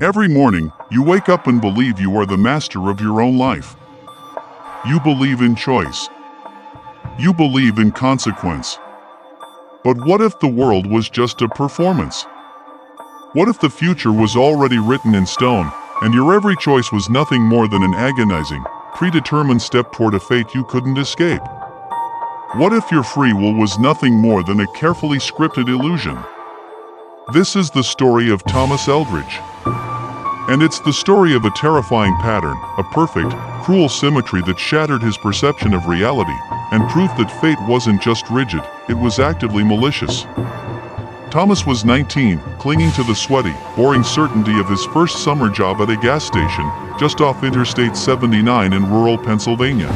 Every morning, you wake up and believe you are the master of your own life. You believe in choice. You believe in consequence. But what if the world was just a performance? What if the future was already written in stone, and your every choice was nothing more than an agonizing, predetermined step toward a fate you couldn't escape? What if your free will was nothing more than a carefully scripted illusion? This is the story of Thomas Eldridge. And it's the story of a terrifying pattern, a perfect, cruel symmetry that shattered his perception of reality, and proof that fate wasn't just rigid, it was actively malicious. Thomas was 19, clinging to the sweaty, boring certainty of his first summer job at a gas station, just off Interstate 79 in rural Pennsylvania.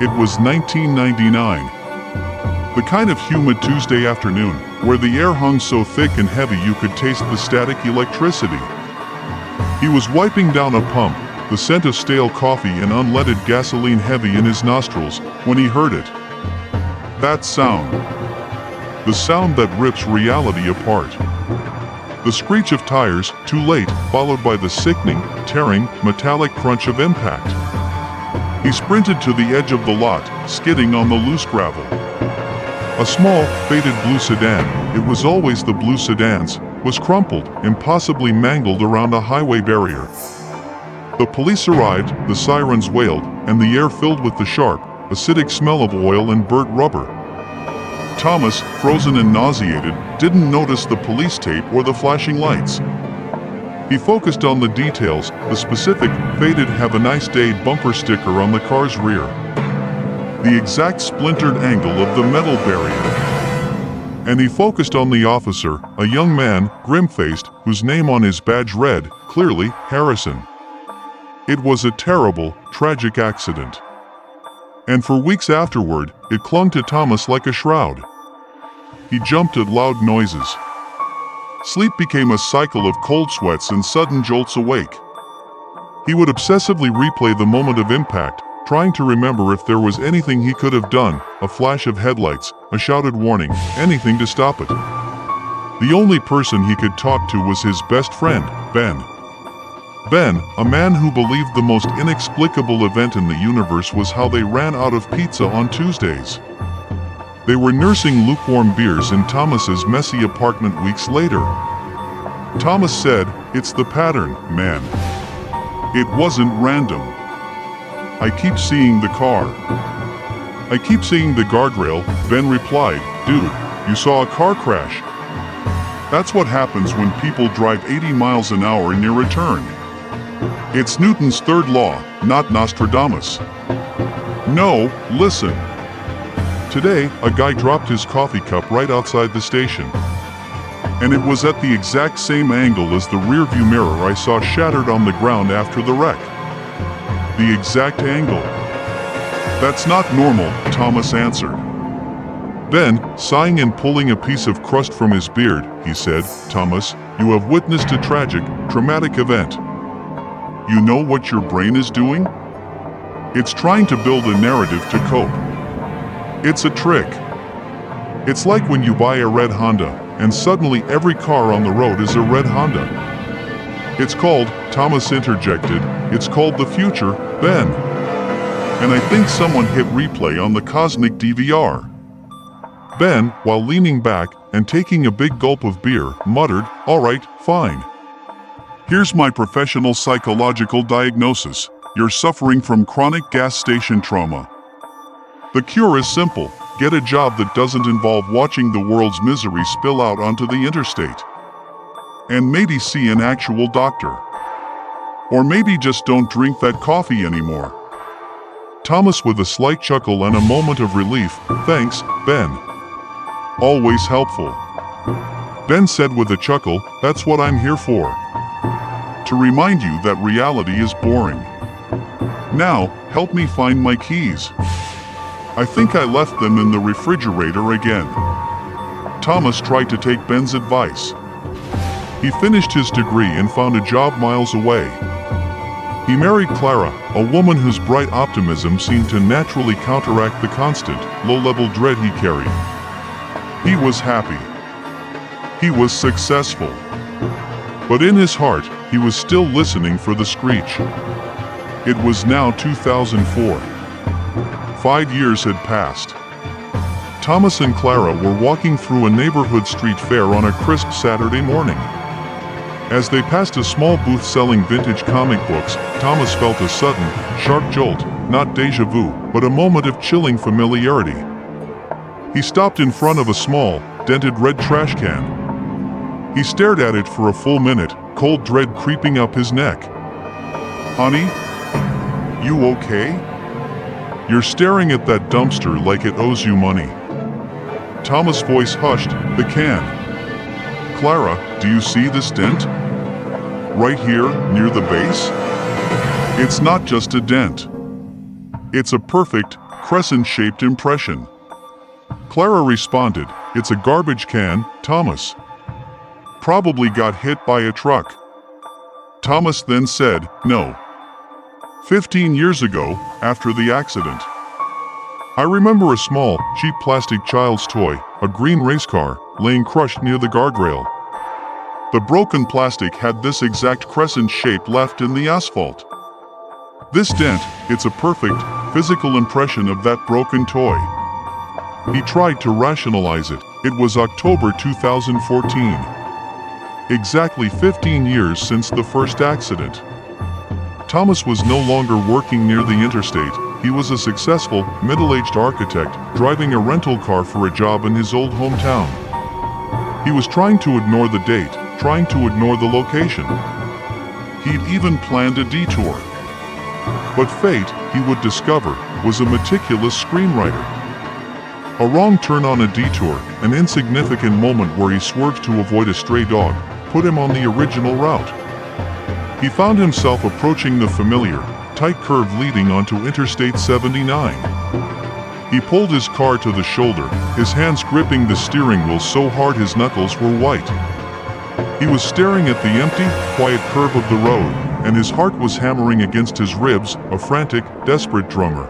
It was 1999. The kind of humid Tuesday afternoon, where the air hung so thick and heavy you could taste the static electricity. He was wiping down a pump, the scent of stale coffee and unleaded gasoline heavy in his nostrils, when he heard it. That sound. The sound that rips reality apart. The screech of tires, too late, followed by the sickening, tearing, metallic crunch of impact. He sprinted to the edge of the lot, skidding on the loose gravel. A small, faded blue sedan, it was always the blue sedans, was crumpled, impossibly mangled around a highway barrier. The police arrived, the sirens wailed, and the air filled with the sharp, acidic smell of oil and burnt rubber. Thomas, frozen and nauseated, didn't notice the police tape or the flashing lights. He focused on the details, the specific, faded "Have a nice day" bumper sticker on the car's rear. The exact splintered angle of the metal barrier. And he focused on the officer, a young man, grim-faced, whose name on his badge read, clearly, Harrison. It was a terrible, tragic accident. And for weeks afterward, it clung to Thomas like a shroud. He jumped at loud noises. Sleep became a cycle of cold sweats and sudden jolts awake. He would obsessively replay the moment of impact, trying to remember if there was anything he could have done, a flash of headlights, a shouted warning, anything to stop it. The only person he could talk to was his best friend, Ben. Ben, a man who believed the most inexplicable event in the universe was how they ran out of pizza on Tuesdays. They were nursing lukewarm beers in Thomas's messy apartment weeks later. Thomas said, "It's the pattern, man. It wasn't random. I keep seeing the car. I keep seeing the guardrail," Ben replied. "Dude, you saw a car crash. That's what happens when people drive 80 miles an hour near a turn. It's Newton's third law, not Nostradamus." "No, listen. Today, a guy dropped his coffee cup right outside the station. And it was at the exact same angle as the rearview mirror I saw shattered on the ground after the wreck. The exact angle." "That's not normal," Thomas answered. Ben, sighing and pulling a piece of crust from his beard, he said, "Thomas, you have witnessed a tragic, traumatic event. You know what your brain is doing? It's trying to build a narrative to cope. It's a trick. It's like when you buy a red Honda, and suddenly every car on the road is a red Honda. It's called," Thomas interjected, "it's called the future, Ben." And I think someone hit replay on the cosmic DVR. Ben, while leaning back and taking a big gulp of beer, muttered, "All right, fine. Here's my professional psychological diagnosis. You're suffering from chronic gas station trauma. The cure is simple. Get a job that doesn't involve watching the world's misery spill out onto the interstate. And maybe see an actual doctor. Or maybe just don't drink that coffee anymore." Thomas, with a slight chuckle and a moment of relief, "Thanks, Ben. Always helpful." Ben said with a chuckle, "That's what I'm here for. To remind you that reality is boring. Now, help me find my keys. I think I left them in the refrigerator again." Thomas tried to take Ben's advice. He finished his degree and found a job miles away. He married Clara, a woman whose bright optimism seemed to naturally counteract the constant, low-level dread he carried. He was happy. He was successful. But in his heart, he was still listening for the screech. It was now 2004. 5 years had passed. Thomas and Clara were walking through a neighborhood street fair on a crisp Saturday morning. As they passed a small booth selling vintage comic books, Thomas felt a sudden, sharp jolt, not déjà vu, but a moment of chilling familiarity. He stopped in front of a small, dented red trash can. He stared at it for a full minute, cold dread creeping up his neck. "Honey? You okay? You're staring at that dumpster like it owes you money." Thomas' voice hushed, "The can. Clara, do you see this dent? Right here, near the base? It's not just a dent. It's a perfect, crescent-shaped impression." Clara responded, "It's a garbage can, Thomas. Probably got hit by a truck." Thomas then said, "No. 15 years ago, after the accident. I remember a small, cheap plastic child's toy, a green race car, laying crushed near the guardrail. The broken plastic had this exact crescent shape left in the asphalt. This dent, it's a perfect, physical impression of that broken toy." He tried to rationalize it. It was October 2014. Exactly 15 years since the first accident. Thomas was no longer working near the interstate. He was a successful, middle-aged architect, driving a rental car for a job in his old hometown. He was trying to ignore the date, trying to ignore the location. He'd even planned a detour. But fate, he would discover, was a meticulous screenwriter. A wrong turn on a detour, an insignificant moment where he swerved to avoid a stray dog, put him on the original route. He found himself approaching the familiar, tight curve leading onto Interstate 79. He pulled his car to the shoulder, his hands gripping the steering wheel so hard his knuckles were white. He was staring at the empty, quiet curve of the road, and his heart was hammering against his ribs, a frantic, desperate drummer.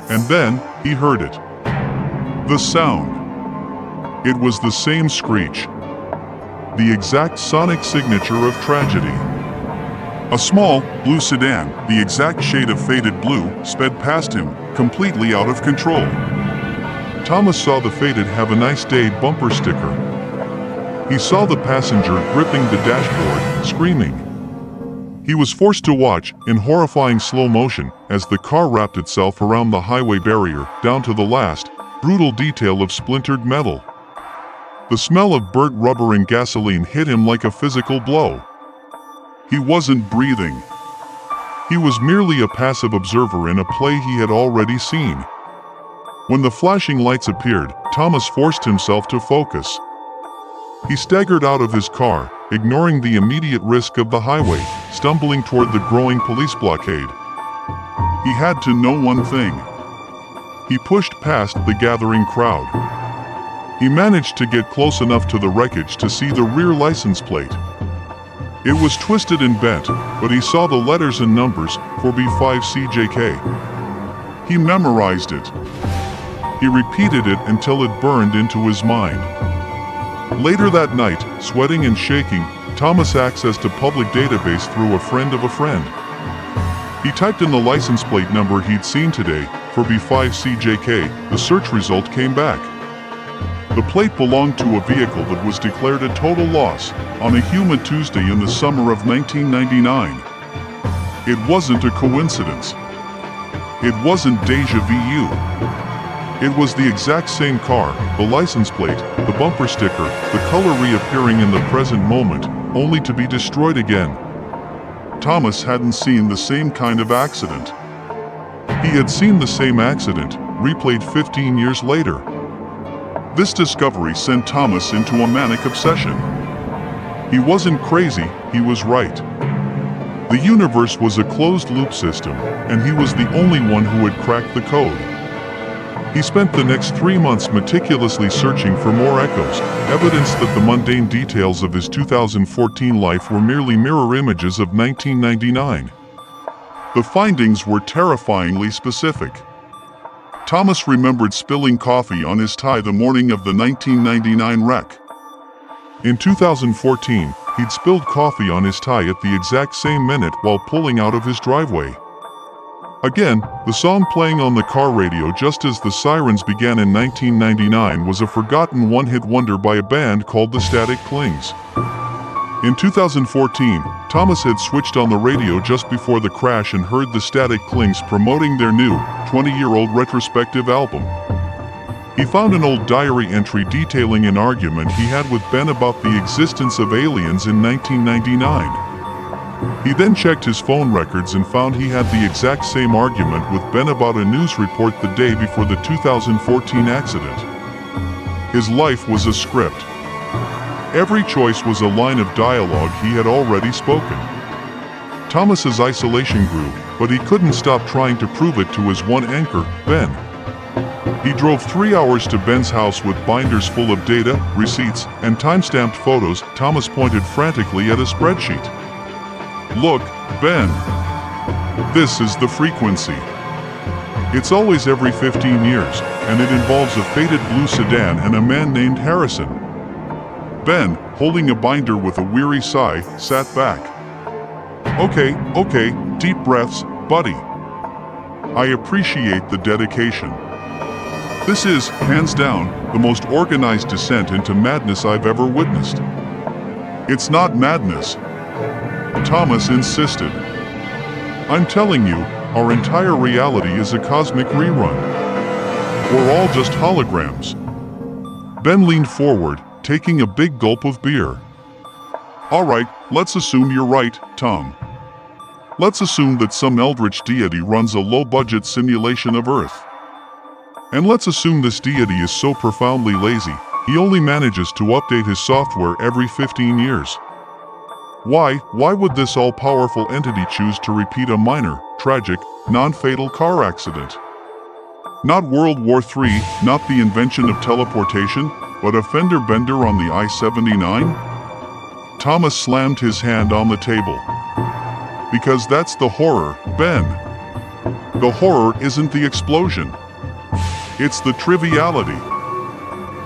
And then, he heard it. The sound. It was the same screech. The exact sonic signature of tragedy. A small, blue sedan, the exact shade of faded blue, sped past him, completely out of control. Thomas saw the faded "Have a nice day" bumper sticker. He saw the passenger gripping the dashboard, screaming. He was forced to watch, in horrifying slow motion, as the car wrapped itself around the highway barrier, down to the last, brutal detail of splintered metal. The smell of burnt rubber and gasoline hit him like a physical blow. He wasn't breathing. He was merely a passive observer in a play he had already seen. When the flashing lights appeared, Thomas forced himself to focus. He staggered out of his car, ignoring the immediate risk of the highway, stumbling toward the growing police blockade. He had to know one thing. He pushed past the gathering crowd. He managed to get close enough to the wreckage to see the rear license plate. It was twisted and bent, but he saw the letters and numbers, 4B5CJK. He memorized it. He repeated it until it burned into his mind. Later that night, sweating and shaking, Thomas accessed a public database through a friend of a friend. He typed in the license plate number he'd seen today, 4B5CJK. The search result came back. The plate belonged to a vehicle that was declared a total loss on a humid Tuesday in the summer of 1999. It wasn't a coincidence. It wasn't déjà vu. It was the exact same car, the license plate, the bumper sticker, the color reappearing in the present moment, only to be destroyed again. Thomas hadn't seen the same kind of accident. He had seen the same accident, replayed 15 years later. This discovery sent Thomas into a manic obsession. He wasn't crazy, he was right. The universe was a closed-loop system, and he was the only one who had cracked the code. He spent the next 3 months meticulously searching for more echoes, evidence that the mundane details of his 2014 life were merely mirror images of 1999. The findings were terrifyingly specific. Thomas remembered spilling coffee on his tie the morning of the 1999 wreck. In 2014, he'd spilled coffee on his tie at the exact same minute while pulling out of his driveway. Again, the song playing on the car radio just as the sirens began in 1999 was a forgotten one-hit wonder by a band called the Static Clings. In 2014, Thomas had switched on the radio just before the crash and heard the Static Clings promoting their new, 20-year-old retrospective album. He found an old diary entry detailing an argument he had with Ben about the existence of aliens in 1999. He then checked his phone records and found he had the exact same argument with Ben about a news report the day before the 2014 accident. His life was a script. Every choice was a line of dialogue he had already spoken. Thomas's isolation grew, but he couldn't stop trying to prove it to his one anchor, Ben. He drove 3 hours to Ben's house with binders full of data, receipts, and time-stamped photos. Thomas pointed frantically at a spreadsheet. "Look, Ben. This is the frequency. It's always every 15 years, and it involves a faded blue sedan and a man named Harrison." Ben, holding a binder with a weary sigh, sat back. Okay, deep breaths, buddy. I appreciate the dedication. This is, hands down, the most organized descent into madness I've ever witnessed. It's not madness, Thomas insisted. I'm telling you, our entire reality is a cosmic rerun. We're all just holograms. Ben leaned forward, taking a big gulp of beer. All right, let's assume you're right, Tom. Let's assume that some eldritch deity runs a low-budget simulation of Earth. And let's assume this deity is so profoundly lazy, he only manages to update his software every 15 years. Why would this all-powerful entity choose to repeat a minor, tragic, non-fatal car accident? Not World War III, not the invention of teleportation, but a fender bender on the I-79? Thomas slammed his hand on the table. Because that's the horror, Ben. The horror isn't the explosion. It's the triviality.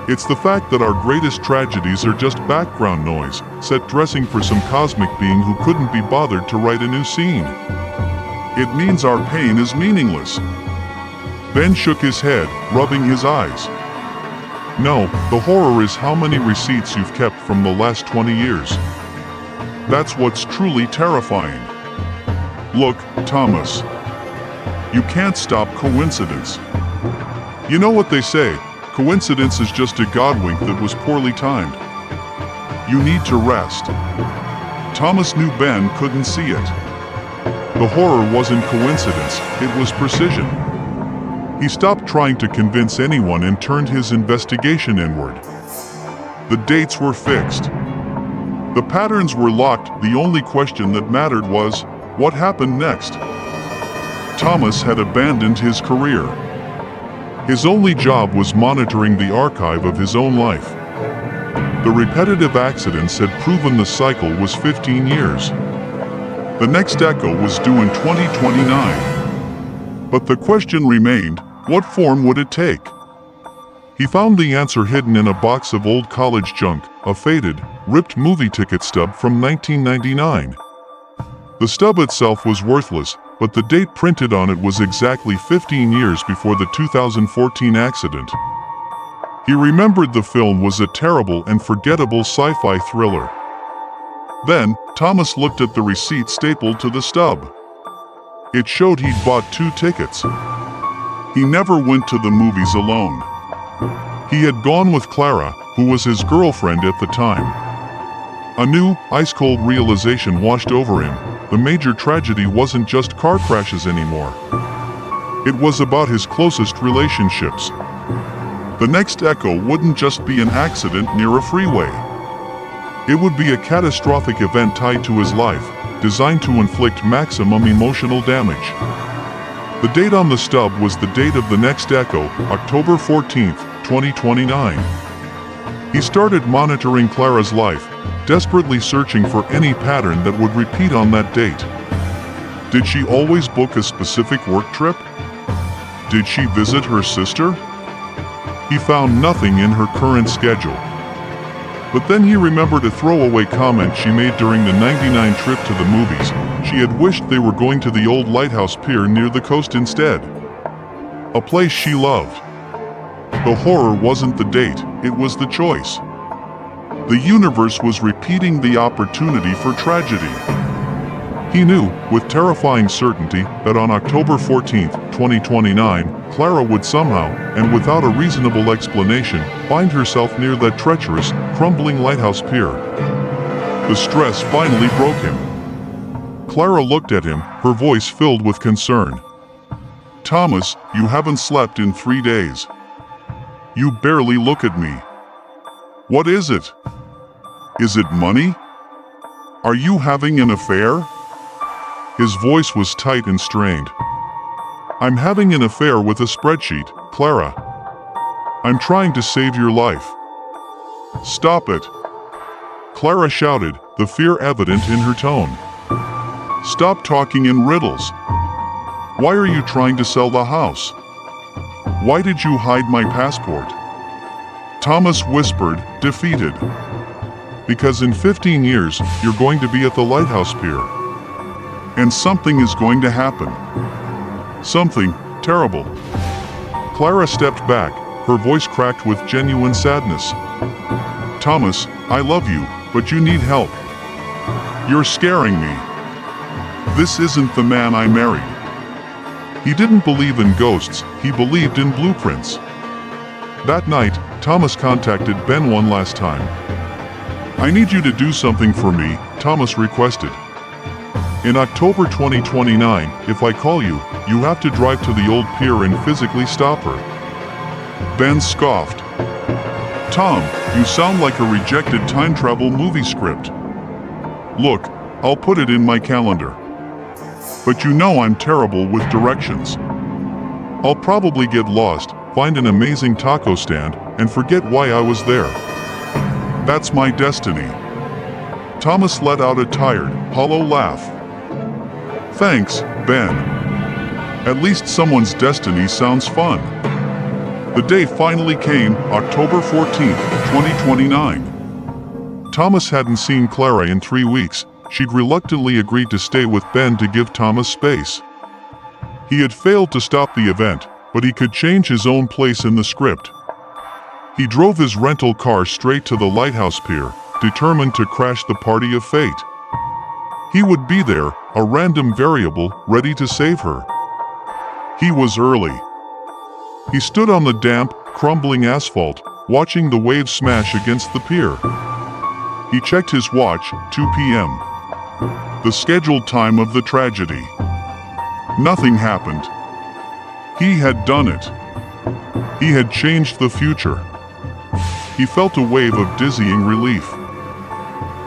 It's the fact that our greatest tragedies are just background noise, set dressing for some cosmic being who couldn't be bothered to write a new scene. It means our pain is meaningless. Ben shook his head, rubbing his eyes. No, the horror is how many receipts you've kept from the last 20 years. That's what's truly terrifying. Look, Thomas. You can't stop coincidence. You know what they say, coincidence is just a godwink that was poorly timed. You need to rest. Thomas knew Ben couldn't see it. The horror wasn't coincidence, it was precision. He stopped trying to convince anyone and turned his investigation inward. The dates were fixed. The patterns were locked. The only question that mattered was, what happened next? Thomas had abandoned his career. His only job was monitoring the archive of his own life. The repetitive accidents had proven the cycle was 15 years. The next echo was due in 2029. But the question remained, what form would it take? He found the answer hidden in a box of old college junk, a faded, ripped movie ticket stub from 1999. The stub itself was worthless, but the date printed on it was exactly 15 years before the 2014 accident. He remembered the film was a terrible and forgettable sci-fi thriller. Then, Thomas looked at the receipt stapled to the stub. It showed he'd bought 2 tickets. He never went to the movies alone. He had gone with Clara, who was his girlfriend at the time. A new, ice-cold realization washed over him. The major tragedy wasn't just car crashes anymore. It was about his closest relationships. The next echo wouldn't just be an accident near a freeway. It would be a catastrophic event tied to his life, designed to inflict maximum emotional damage. The date on the stub was the date of the next echo, October 14th, 2029. He started monitoring Clara's life, desperately searching for any pattern that would repeat on that date. Did she always book a specific work trip? Did she visit her sister? He found nothing in her current schedule. But then he remembered a throwaway comment she made during the '99 trip to the movies. She had wished they were going to the old lighthouse pier near the coast instead. A place she loved. The horror wasn't the date, it was the choice. The universe was repeating the opportunity for tragedy. He knew, with terrifying certainty, that on October 14, 2029, Clara would somehow, and without a reasonable explanation, find herself near that treacherous, crumbling lighthouse pier. The stress finally broke him. Clara looked at him, her voice filled with concern. "Thomas, you haven't slept in 3 days. You barely look at me. What is it? Is it money? Are you having an affair?" His voice was tight and strained. "I'm having an affair with a spreadsheet, Clara. I'm trying to save your life." "Stop it!" Clara shouted, the fear evident in her tone. "Stop talking in riddles. Why are you trying to sell the house? Why did you hide my passport?" Thomas whispered, defeated. "Because in 15 years, you're going to be at the lighthouse pier. And something is going to happen. Something terrible." Clara stepped back, her voice cracked with genuine sadness. "Thomas, I love you, but you need help. You're scaring me. This isn't the man I married." He didn't believe in ghosts, he believed in blueprints. That night, Thomas contacted Ben one last time. "I need you to do something for me," Thomas requested. "In October 2029, if I call you, you have to drive to the old pier and physically stop her." Ben scoffed. "Tom, you sound like a rejected time travel movie script." "Look, I'll put it in my calendar. But you know I'm terrible with directions. I'll probably get lost, find an amazing taco stand, and forget why I was there. That's my destiny." Thomas let out a tired, hollow laugh. "Thanks, Ben. At least someone's destiny sounds fun." The day finally came, October 14th, 2029. Thomas hadn't seen Clara in 3 weeks. She'd reluctantly agreed to stay with Ben to give Thomas space. He had failed to stop the event, but he could change his own place in the script. He drove his rental car straight to the lighthouse pier, determined to crash the party of fate. He would be there, a random variable, ready to save her. He was early. He stood on the damp, crumbling asphalt, watching the waves smash against the pier. He checked his watch, 2 p.m. The scheduled time of the tragedy. Nothing happened. He had done it. He had changed the future. He felt a wave of dizzying relief.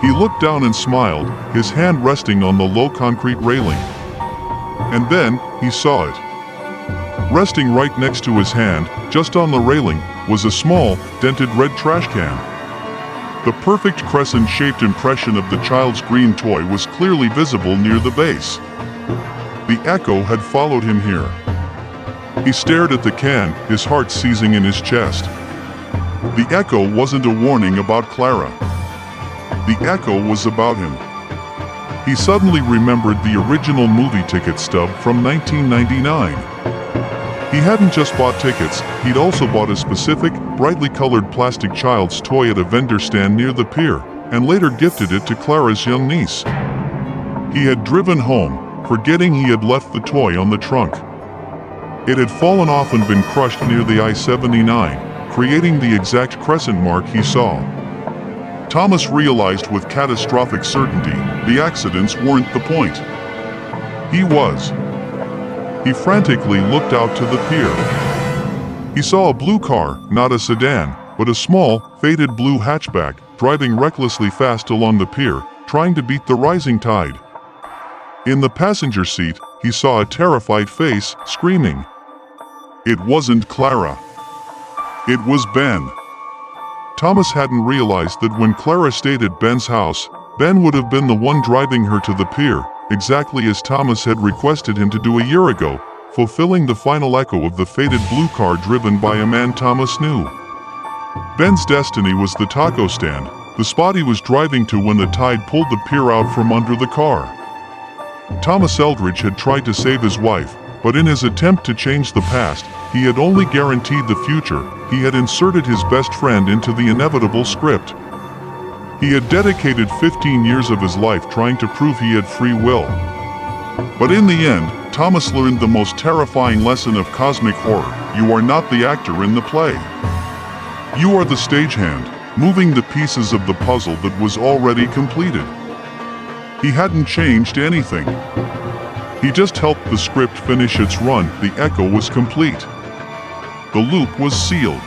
He looked down and smiled, his hand resting on the low concrete railing. And then, he saw it. Resting right next to his hand, just on the railing, was a small, dented red trash can. The perfect crescent-shaped impression of the child's green toy was clearly visible near the base. The echo had followed him here. He stared at the can, his heart seizing in his chest. The echo wasn't a warning about Clara. The echo was about him. He suddenly remembered the original movie ticket stub from 1999. He hadn't just bought tickets, he'd also bought a specific, brightly colored plastic child's toy at a vendor stand near the pier, and later gifted it to Clara's young niece. He had driven home, forgetting he had left the toy on the trunk. It had fallen off and been crushed near the I-79, creating the exact crescent mark he saw. Thomas realized with catastrophic certainty, the accidents weren't the point. He was. He frantically looked out to the pier. He saw a blue car, not a sedan, but a small, faded blue hatchback, driving recklessly fast along the pier, trying to beat the rising tide. In the passenger seat, he saw a terrified face, screaming. It wasn't Clara. It was Ben. Thomas hadn't realized that when Clara stayed at Ben's house, Ben would have been the one driving her to the pier, exactly as Thomas had requested him to do a year ago, fulfilling the final echo of the faded blue car driven by a man Thomas knew. Ben's destiny was the taco stand, the spot he was driving to when the tide pulled the pier out from under the car. Thomas Eldridge had tried to save his wife, but in his attempt to change the past, he had only guaranteed the future. He had inserted his best friend into the inevitable script. He had dedicated 15 years of his life trying to prove he had free will. But in the end, Thomas learned the most terrifying lesson of cosmic horror: you are not the actor in the play. You are the stagehand, moving the pieces of the puzzle that was already completed. He hadn't changed anything. He just helped the script finish its run. The echo was complete. The loop was sealed.